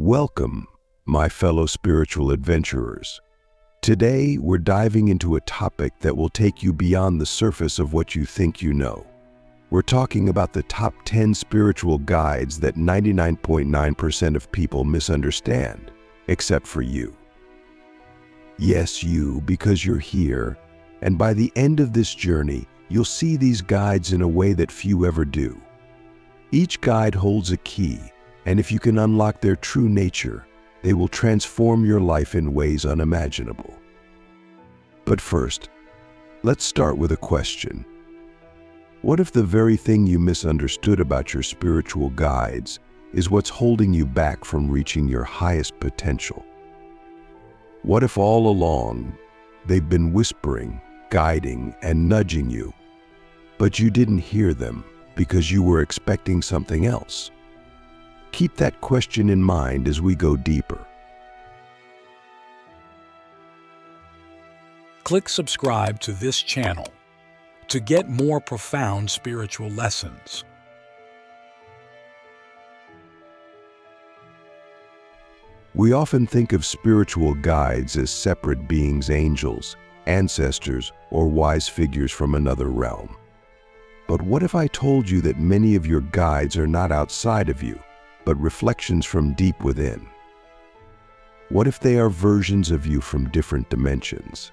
Welcome, my fellow spiritual adventurers. Today, we're diving into a topic that will take you beyond the surface of what you think you know. We're talking about the top 10 spiritual guides that 99.9% of people misunderstand, except for you. Yes, you, because you're here, and by the end of this journey, you'll see these guides in a way that few ever do. Each guide holds a key, and if you can unlock their true nature, they will transform your life in ways unimaginable. But first, let's start with a question. What if the very thing you misunderstood about your spiritual guides is what's holding you back from reaching your highest potential? What if all along, they've been whispering, guiding, and nudging you, but you didn't hear them because you were expecting something else? Keep that question in mind as we go deeper. Click subscribe to this channel to get more profound spiritual lessons. We often think of spiritual guides as separate beings, angels, ancestors, or wise figures from another realm. But what if I told you that many of your guides are not outside of you, but reflections from deep within? What if they are versions of you from different dimensions?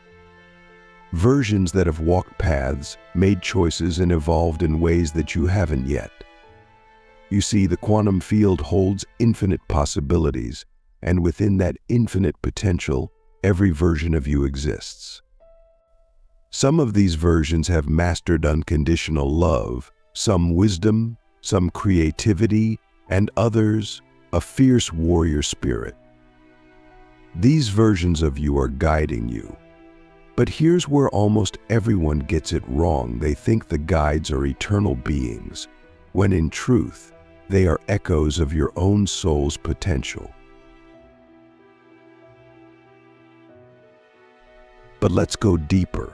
Versions that have walked paths, made choices, and evolved in ways that you haven't yet. You see, the quantum field holds infinite possibilities, and within that infinite potential, every version of you exists. Some of these versions have mastered unconditional love, some wisdom, some creativity, and others, a fierce warrior spirit. These versions of you are guiding you. But here's where almost everyone gets it wrong. They think the guides are eternal beings, when in truth, they are echoes of your own soul's potential. But let's go deeper.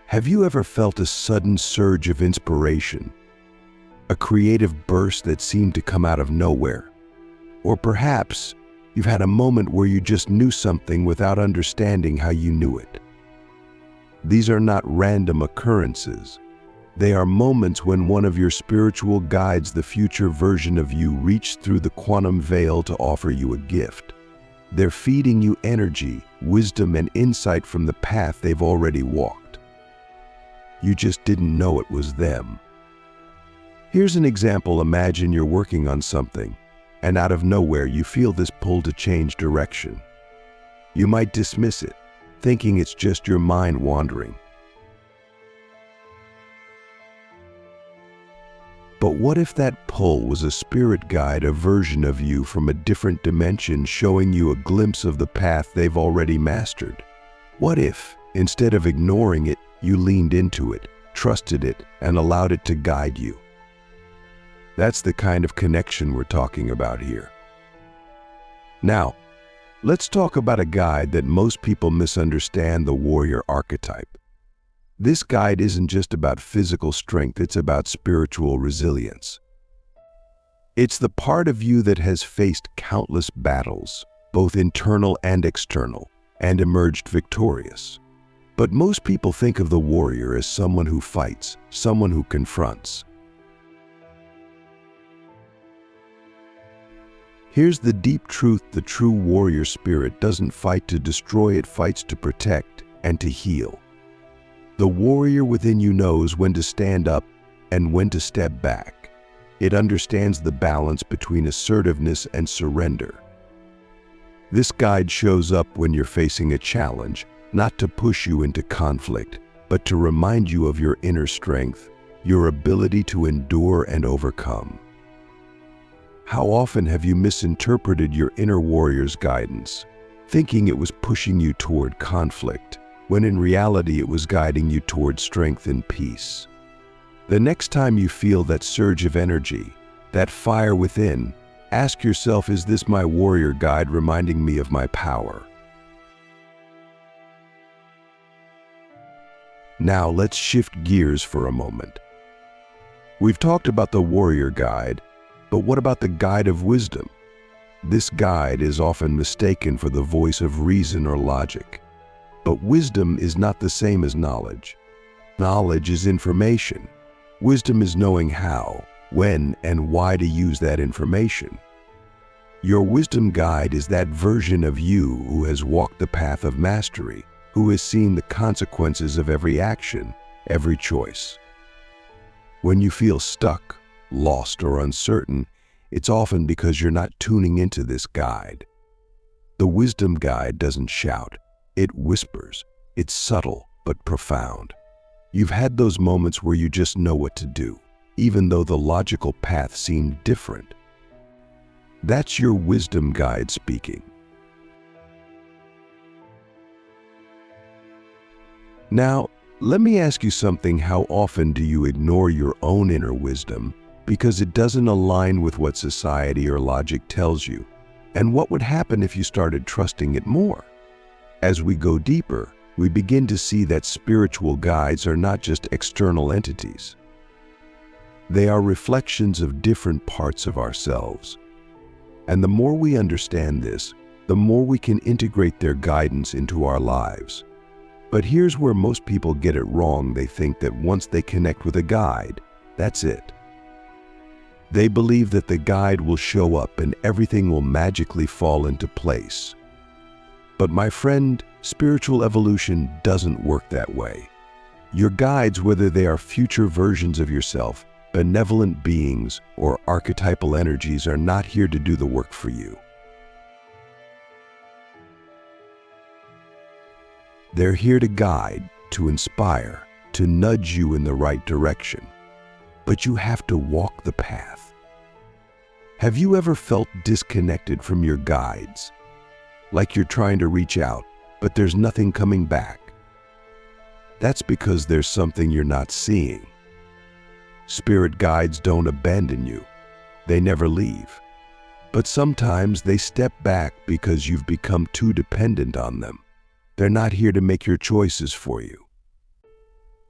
Have you ever felt a sudden surge of inspiration? A creative burst that seemed to come out of nowhere? Or perhaps you've had a moment where you just knew something without understanding how you knew it. These are not random occurrences. They are moments when one of your spiritual guides, the future version of you, reached through the quantum veil to offer you a gift. They're feeding you energy, wisdom, and insight from the path they've already walked. You just didn't know it was them. Here's an example. Imagine you're working on something, and out of nowhere you feel this pull to change direction. You might dismiss it, thinking it's just your mind wandering. But what if that pull was a spirit guide, a version of you from a different dimension, showing you a glimpse of the path they've already mastered? What if, instead of ignoring it, you leaned into it, trusted it, and allowed it to guide you? That's the kind of connection we're talking about here. Now, let's talk about a guide that most people misunderstand: the warrior archetype. This guide isn't just about physical strength, it's about spiritual resilience. It's the part of you that has faced countless battles, both internal and external, and emerged victorious. But most people think of the warrior as someone who fights, someone who confronts. Here's the deep truth: the true warrior spirit doesn't fight to destroy, it fights to protect and to heal. The warrior within you knows when to stand up and when to step back. It understands the balance between assertiveness and surrender. This guide shows up when you're facing a challenge, not to push you into conflict, but to remind you of your inner strength, your ability to endure and overcome. How often have you misinterpreted your inner warrior's guidance, thinking it was pushing you toward conflict, when in reality it was guiding you toward strength and peace? The next time you feel that surge of energy, that fire within, ask yourself, is this my warrior guide reminding me of my power? Now let's shift gears for a moment. We've talked about the warrior guide, but what about the guide of wisdom? This guide is often mistaken for the voice of reason or logic. But wisdom is not the same as knowledge. Knowledge is information. Wisdom is knowing how, when, and why to use that information. Your wisdom guide is that version of you who has walked the path of mastery, who has seen the consequences of every action, every choice. When you feel stuck, lost, or uncertain, it's often because you're not tuning into this guide. The wisdom guide doesn't shout, it whispers. It's subtle but profound. You've had those moments where you just know what to do, even though the logical path seemed different. That's your wisdom guide speaking. Now, let me ask you something. How often do you ignore your own inner wisdom because it doesn't align with what society or logic tells you? And what would happen if you started trusting it more? As we go deeper, we begin to see that spiritual guides are not just external entities. They are reflections of different parts of ourselves. And the more we understand this, the more we can integrate their guidance into our lives. But here's where most people get it wrong. They think that once they connect with a guide, that's it. They believe that the guide will show up and everything will magically fall into place. But my friend, spiritual evolution doesn't work that way. Your guides, whether they are future versions of yourself, benevolent beings, or archetypal energies, are not here to do the work for you. They're here to guide, to inspire, to nudge you in the right direction. But you have to walk the path. Have you ever felt disconnected from your guides? Like you're trying to reach out, but there's nothing coming back? That's because there's something you're not seeing. Spirit guides don't abandon you. They never leave. But sometimes they step back because you've become too dependent on them. They're not here to make your choices for you.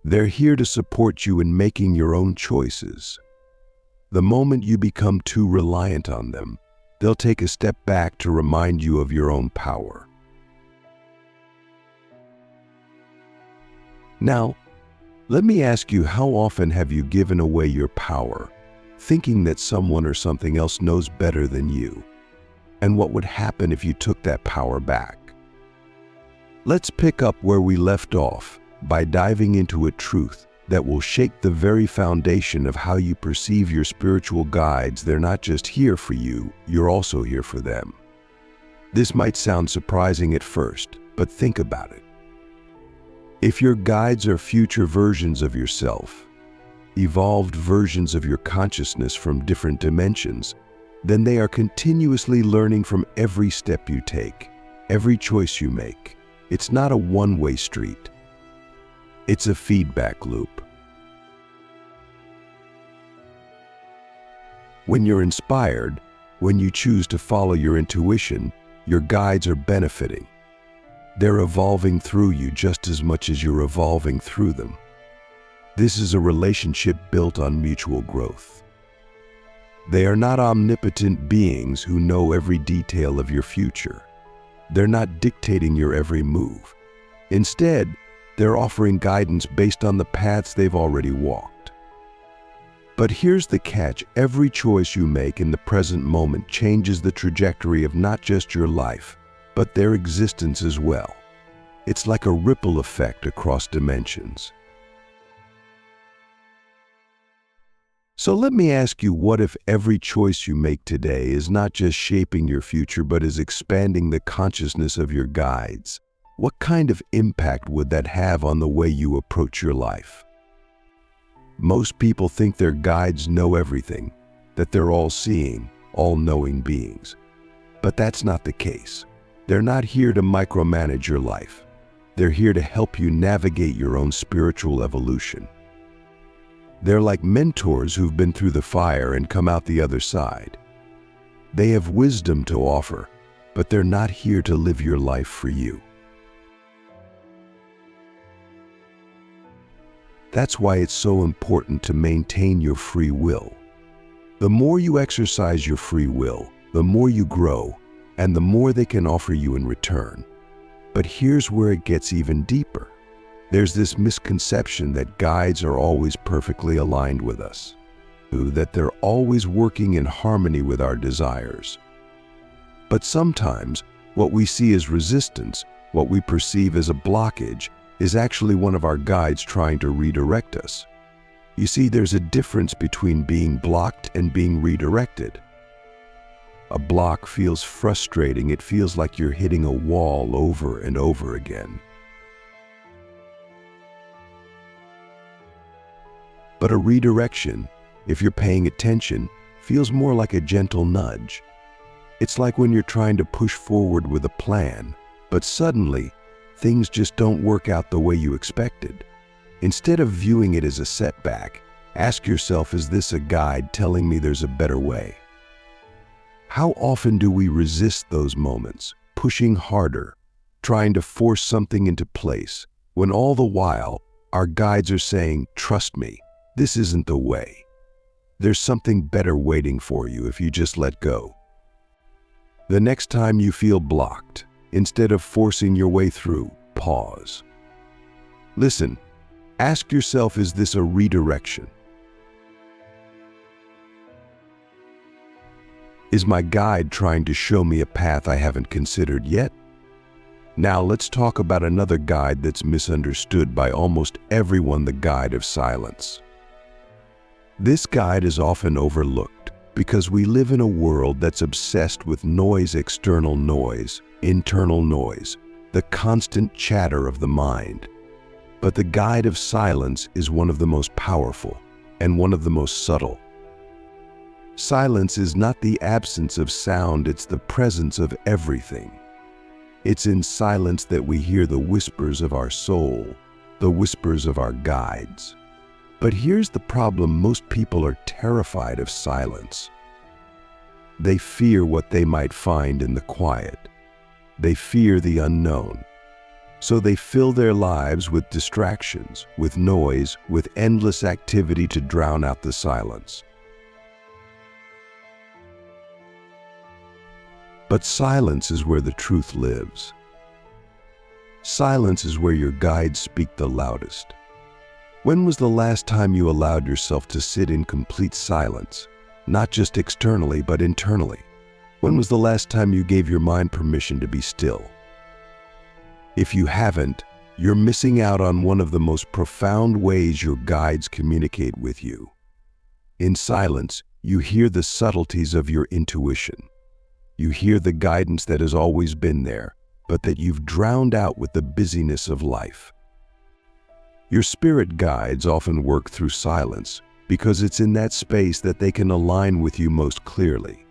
They're here to support you in making your own choices. The moment you become too reliant on them, they'll take a step back to remind you of your own power. Now, let me ask you, how often have you given away your power, thinking that someone or something else knows better than you? And what would happen if you took that power back? Let's pick up where we left off by diving into a truth that will shake the very foundation of how you perceive your spiritual guides. They're not just here for you, you're also here for them. This might sound surprising at first, but think about it. If your guides are future versions of yourself, evolved versions of your consciousness from different dimensions, then they are continuously learning from every step you take, every choice you make. It's not a one-way street. It's a feedback loop. When you're inspired, when you choose to follow your intuition, your guides are benefiting. They're evolving through you just as much as you're evolving through them. This is a relationship built on mutual growth. They are not omnipotent beings who know every detail of your future. They're not dictating your every move. Instead, they're offering guidance based on the paths they've already walked. But here's the catch: every choice you make in the present moment changes the trajectory of not just your life, but their existence as well. It's like a ripple effect across dimensions. So let me ask you, what if every choice you make today is not just shaping your future, but is expanding the consciousness of your guides? What kind of impact would that have on the way you approach your life? Most people think their guides know everything, that they're all-seeing, all-knowing beings. But that's not the case. They're not here to micromanage your life. They're here to help you navigate your own spiritual evolution. They're like mentors who've been through the fire and come out the other side. They have wisdom to offer, but they're not here to live your life for you. That's why it's so important to maintain your free will. The more you exercise your free will, the more you grow, and the more they can offer you in return. But here's where it gets even deeper. There's this misconception that guides are always perfectly aligned with us, that they're always working in harmony with our desires. But sometimes, what we see as resistance, what we perceive as a blockage, is actually one of our guides trying to redirect us. You see, there's a difference between being blocked and being redirected. A block feels frustrating. It feels like you're hitting a wall over and over again. But a redirection, if you're paying attention, feels more like a gentle nudge. It's like when you're trying to push forward with a plan, but suddenly, things just don't work out the way you expected. Instead of viewing it as a setback, ask yourself, is this a guide telling me there's a better way? How often do we resist those moments, pushing harder, trying to force something into place, when all the while, our guides are saying, trust me, this isn't the way. There's something better waiting for you if you just let go. The next time you feel blocked, instead of forcing your way through, pause. Listen, ask yourself, is this a redirection? Is my guide trying to show me a path I haven't considered yet? Now let's talk about another guide that's misunderstood by almost everyone, the guide of silence. This guide is often overlooked because we live in a world that's obsessed with noise, external noise, internal noise, the constant chatter of the mind. But the guide of silence is one of the most powerful and one of the most subtle. Silence is not the absence of sound, it's the presence of everything. It's in silence that we hear the whispers of our soul, the whispers of our guides. But here's the problem: most people are terrified of silence. They fear what they might find in the quiet. They fear the unknown. So they fill their lives with distractions, with noise, with endless activity to drown out the silence. But silence is where the truth lives. Silence is where your guides speak the loudest. When was the last time you allowed yourself to sit in complete silence, not just externally, but internally? When was the last time you gave your mind permission to be still? If you haven't, you're missing out on one of the most profound ways your guides communicate with you. In silence, you hear the subtleties of your intuition. You hear the guidance that has always been there, but that you've drowned out with the busyness of life. Your spirit guides often work through silence because it's in that space that they can align with you most clearly.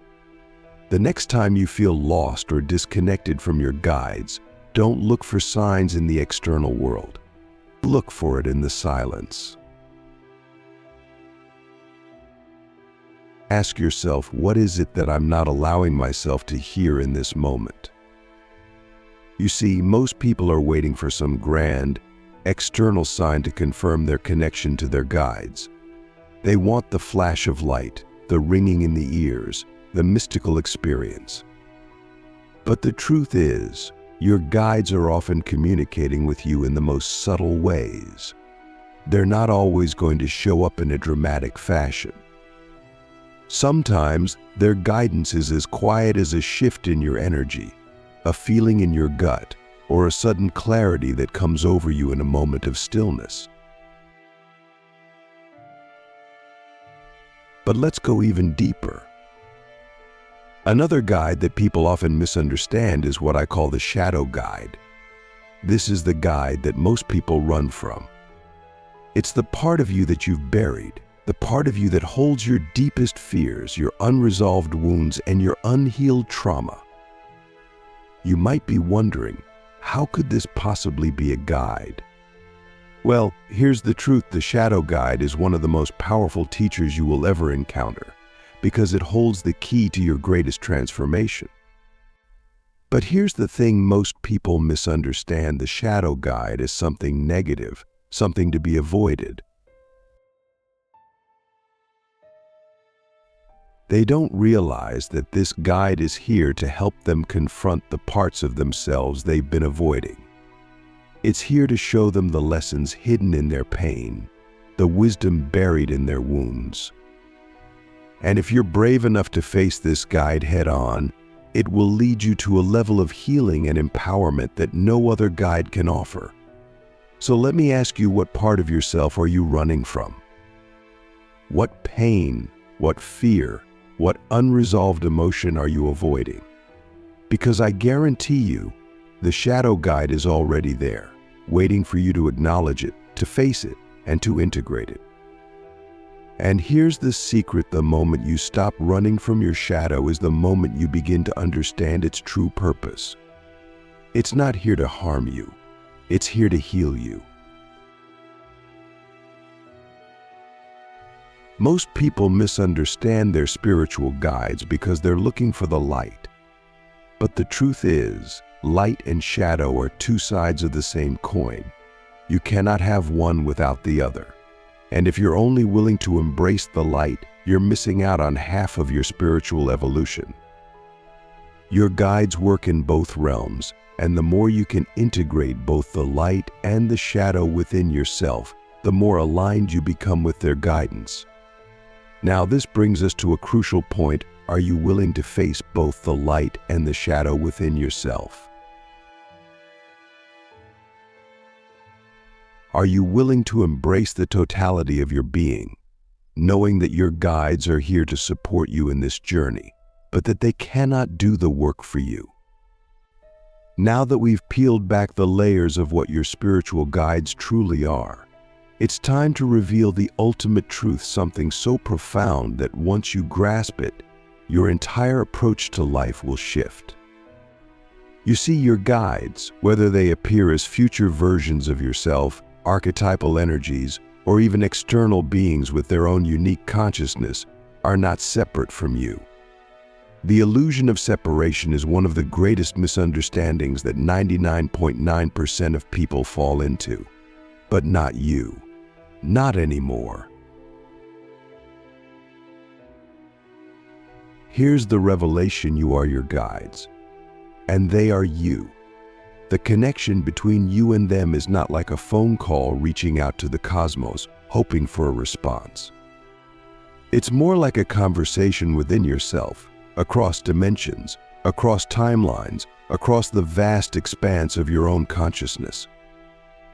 The next time you feel lost or disconnected from your guides, don't look for signs in the external world. Look for it in the silence. Ask yourself, what is it that I'm not allowing myself to hear in this moment? You see, most people are waiting for some grand, external sign to confirm their connection to their guides. They want the flash of light, the ringing in the ears, the mystical experience. But the truth is, your guides are often communicating with you in the most subtle ways. They're not always going to show up in a dramatic fashion. Sometimes their guidance is as quiet as a shift in your energy, a feeling in your gut, or a sudden clarity that comes over you in a moment of stillness. But let's go even deeper. Another guide that people often misunderstand is what I call the shadow guide. This is the guide that most people run from. It's the part of you that you've buried, the part of you that holds your deepest fears, your unresolved wounds, and your unhealed trauma. You might be wondering, how could this possibly be a guide? Well, here's the truth: the shadow guide is one of the most powerful teachers you will ever encounter, because it holds the key to your greatest transformation. But here's the thing: most people misunderstand the shadow guide as something negative, something to be avoided. They don't realize that this guide is here to help them confront the parts of themselves they've been avoiding. It's here to show them the lessons hidden in their pain, the wisdom buried in their wounds. And if you're brave enough to face this guide head-on, it will lead you to a level of healing and empowerment that no other guide can offer. So let me ask you, what part of yourself are you running from? What pain, what fear, what unresolved emotion are you avoiding? Because I guarantee you, the shadow guide is already there, waiting for you to acknowledge it, to face it, and to integrate it. And here's the secret: the moment you stop running from your shadow is the moment you begin to understand its true purpose. It's not here to harm you, it's here to heal you. Most people misunderstand their spiritual guides because they're looking for the light. But the truth is, light and shadow are two sides of the same coin. You cannot have one without the other. And if you're only willing to embrace the light, you're missing out on half of your spiritual evolution. Your guides work in both realms, and the more you can integrate both the light and the shadow within yourself, the more aligned you become with their guidance. Now, this brings us to a crucial point. Are you willing to face both the light and the shadow within yourself? Are you willing to embrace the totality of your being, knowing that your guides are here to support you in this journey, but that they cannot do the work for you? Now that we've peeled back the layers of what your spiritual guides truly are, it's time to reveal the ultimate truth, something so profound that once you grasp it, your entire approach to life will shift. You see, your guides, whether they appear as future versions of yourself, archetypal energies, or even external beings with their own unique consciousness, are not separate from you. The illusion of separation is one of the greatest misunderstandings that 99.9% of people fall into. But not you. Not anymore. Here's the revelation: you are your guides, and they are you. The connection between you and them is not like a phone call reaching out to the cosmos, hoping for a response. It's more like a conversation within yourself, across dimensions, across timelines, across the vast expanse of your own consciousness.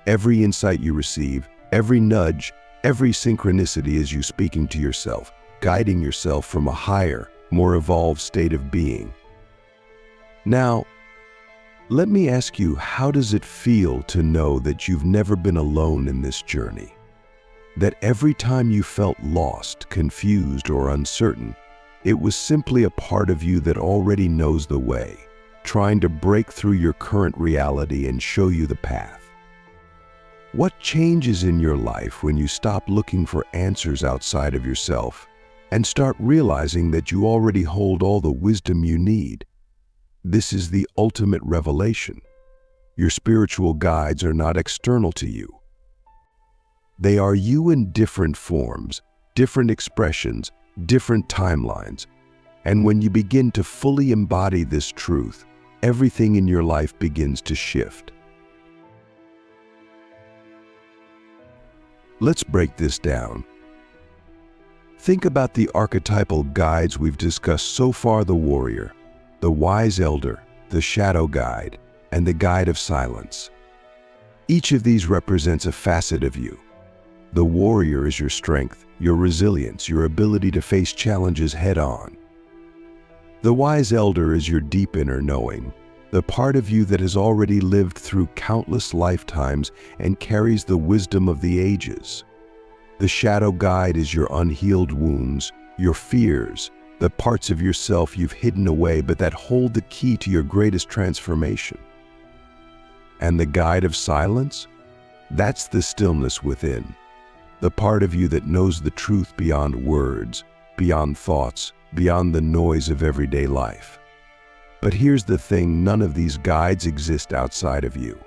Every insight you receive, every nudge, every synchronicity is you speaking to yourself, guiding yourself from a higher, more evolved state of being. Now, let me ask you, how does it feel to know that you've never been alone in this journey? That every time you felt lost, confused, or uncertain, it was simply a part of you that already knows the way, trying to break through your current reality and show you the path. What changes in your life when you stop looking for answers outside of yourself and start realizing that you already hold all the wisdom you need? This is the ultimate revelation. Your spiritual guides are not external to you. They are you in different forms, different expressions, different timelines. And when you begin to fully embody this truth, everything in your life begins to shift. Let's break this down. Think about the archetypal guides we've discussed so far: the warrior, the wise elder, the shadow guide, and the guide of silence. Each of these represents a facet of you. The warrior is your strength, your resilience, your ability to face challenges head-on. The wise elder is your deep inner knowing, the part of you that has already lived through countless lifetimes and carries the wisdom of the ages. The shadow guide is your unhealed wounds, your fears, the parts of yourself you've hidden away but that hold the key to your greatest transformation. And the guide of silence? That's the stillness within, the part of you that knows the truth beyond words, beyond thoughts, beyond the noise of everyday life. But here's the thing: none of these guides exist outside of you.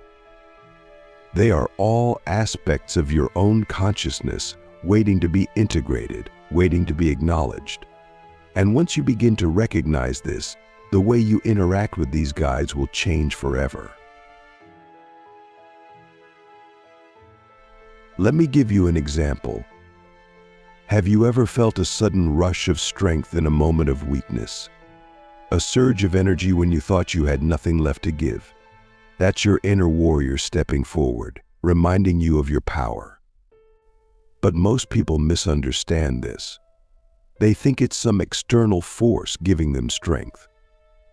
They are all aspects of your own consciousness, waiting to be integrated, waiting to be acknowledged. And once you begin to recognize this, the way you interact with these guides will change forever. Let me give you an example. Have you ever felt a sudden rush of strength in a moment of weakness? A surge of energy when you thought you had nothing left to give? That's your inner warrior stepping forward, reminding you of your power. But most people misunderstand this. They think it's some external force giving them strength.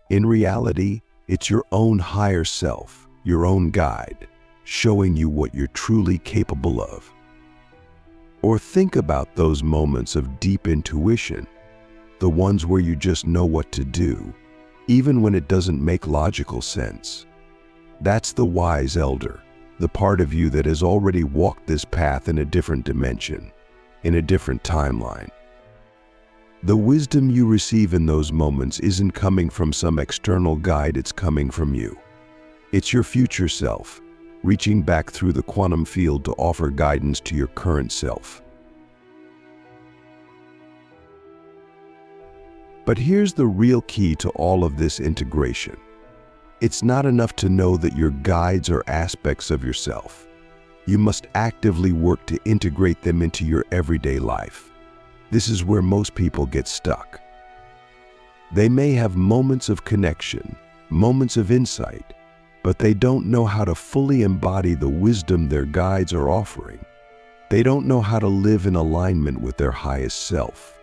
In reality, it's your own higher self, your own guide, showing you what you're truly capable of. Or think about those moments of deep intuition, the ones where you just know what to do, even when it doesn't make logical sense. That's the wise elder, the part of you that has already walked this path in a different dimension, in a different timeline. The wisdom you receive in those moments isn't coming from some external guide, it's coming from you. It's your future self, reaching back through the quantum field to offer guidance to your current self. But here's the real key to all of this integration. It's not enough to know that your guides are aspects of yourself. You must actively work to integrate them into your everyday life. This is where most people get stuck. They may have moments of connection, moments of insight, but they don't know how to fully embody the wisdom their guides are offering. They don't know how to live in alignment with their highest self.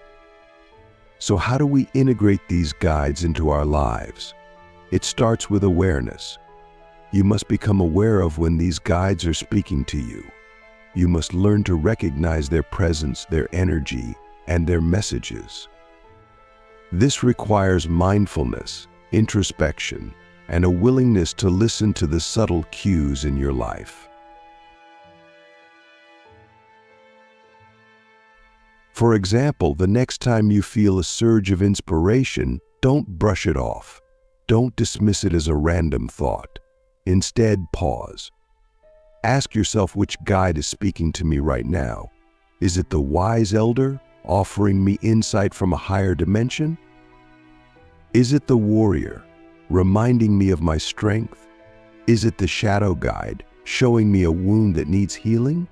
So how do we integrate these guides into our lives? It starts with awareness. You must become aware of when these guides are speaking to you. You must learn to recognize their presence, their energy, and their messages. This requires mindfulness, introspection, and a willingness to listen to the subtle cues in your life. For example, the next time you feel a surge of inspiration, don't brush it off. Don't dismiss it as a random thought. Instead, pause. Ask yourself, which guide is speaking to me right now? Is it the wise elder, offering me insight from a higher dimension? Is it the warrior, reminding me of my strength? Is it the shadow guide, showing me a wound that needs healing?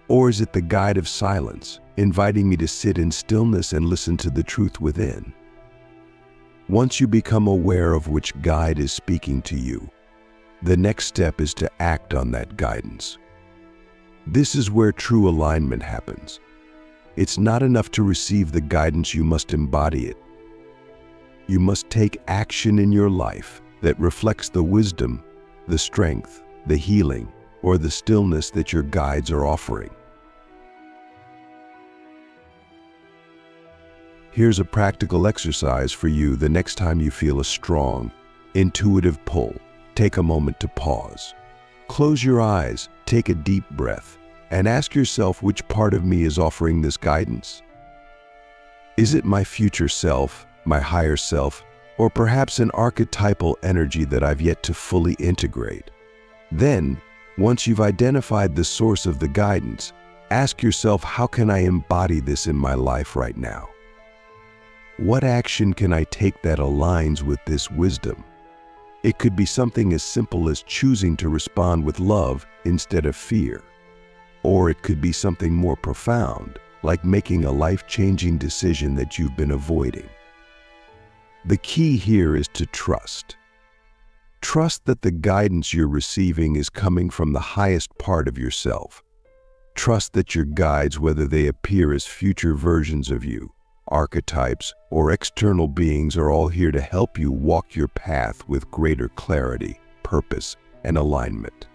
Or is it the guide of silence, inviting me to sit in stillness and listen to the truth within? Once you become aware of which guide is speaking to you, the next step is to act on that guidance. This is where true alignment happens. It's not enough to receive the guidance, you must embody it. You must take action in your life that reflects the wisdom, the strength, the healing, or the stillness that your guides are offering. Here's a practical exercise for you the next time you feel a strong, intuitive pull. Take a moment to pause. Close your eyes, take a deep breath, and ask yourself, which part of me is offering this guidance? Is it my future self, my higher self, or perhaps an archetypal energy that I've yet to fully integrate? Then, once you've identified the source of the guidance, ask yourself, how can I embody this in my life right now? What action can I take that aligns with this wisdom? It could be something as simple as choosing to respond with love instead of fear. Or it could be something more profound, like making a life-changing decision that you've been avoiding. The key here is to trust. Trust that the guidance you're receiving is coming from the highest part of yourself. Trust that your guides, whether they appear as future versions of you, archetypes, or external beings, are all here to help you walk your path with greater clarity, purpose, and alignment.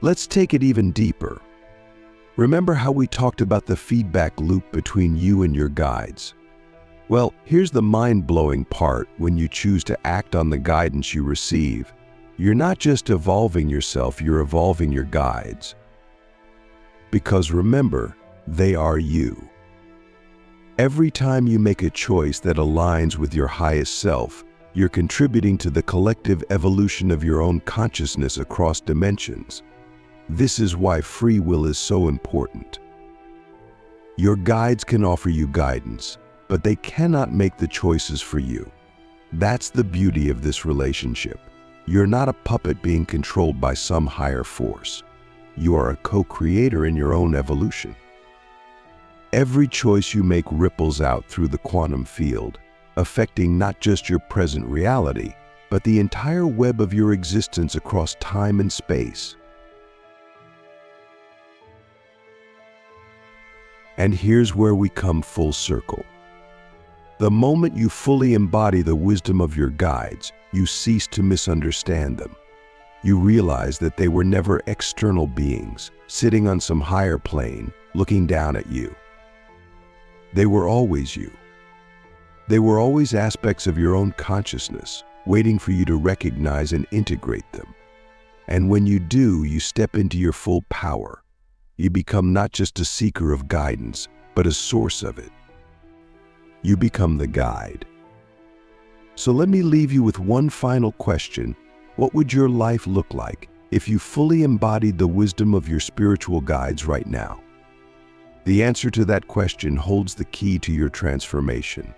Let's take it even deeper. Remember how we talked about the feedback loop between you and your guides? Well, here's the mind-blowing part. When you choose to act on the guidance you receive, you're not just evolving yourself, you're evolving your guides. Because remember, they are you. Every time you make a choice that aligns with your highest self, you're contributing to the collective evolution of your own consciousness across dimensions. This is why free will is so important. Your guides can offer you guidance, but they cannot make the choices for you. That's the beauty of this relationship. You're not a puppet being controlled by some higher force. You are a co-creator in your own evolution. Every choice you make ripples out through the quantum field, affecting not just your present reality, but the entire web of your existence across time and space. And here's where we come full circle. The moment you fully embody the wisdom of your guides, you cease to misunderstand them. You realize that they were never external beings, sitting on some higher plane, looking down at you. They were always you. They were always aspects of your own consciousness, waiting for you to recognize and integrate them. And when you do, you step into your full power. You become not just a seeker of guidance, but a source of it. You become the guide. So let me leave you with one final question. What would your life look like if you fully embodied the wisdom of your spiritual guides right now? The answer to that question holds the key to your transformation.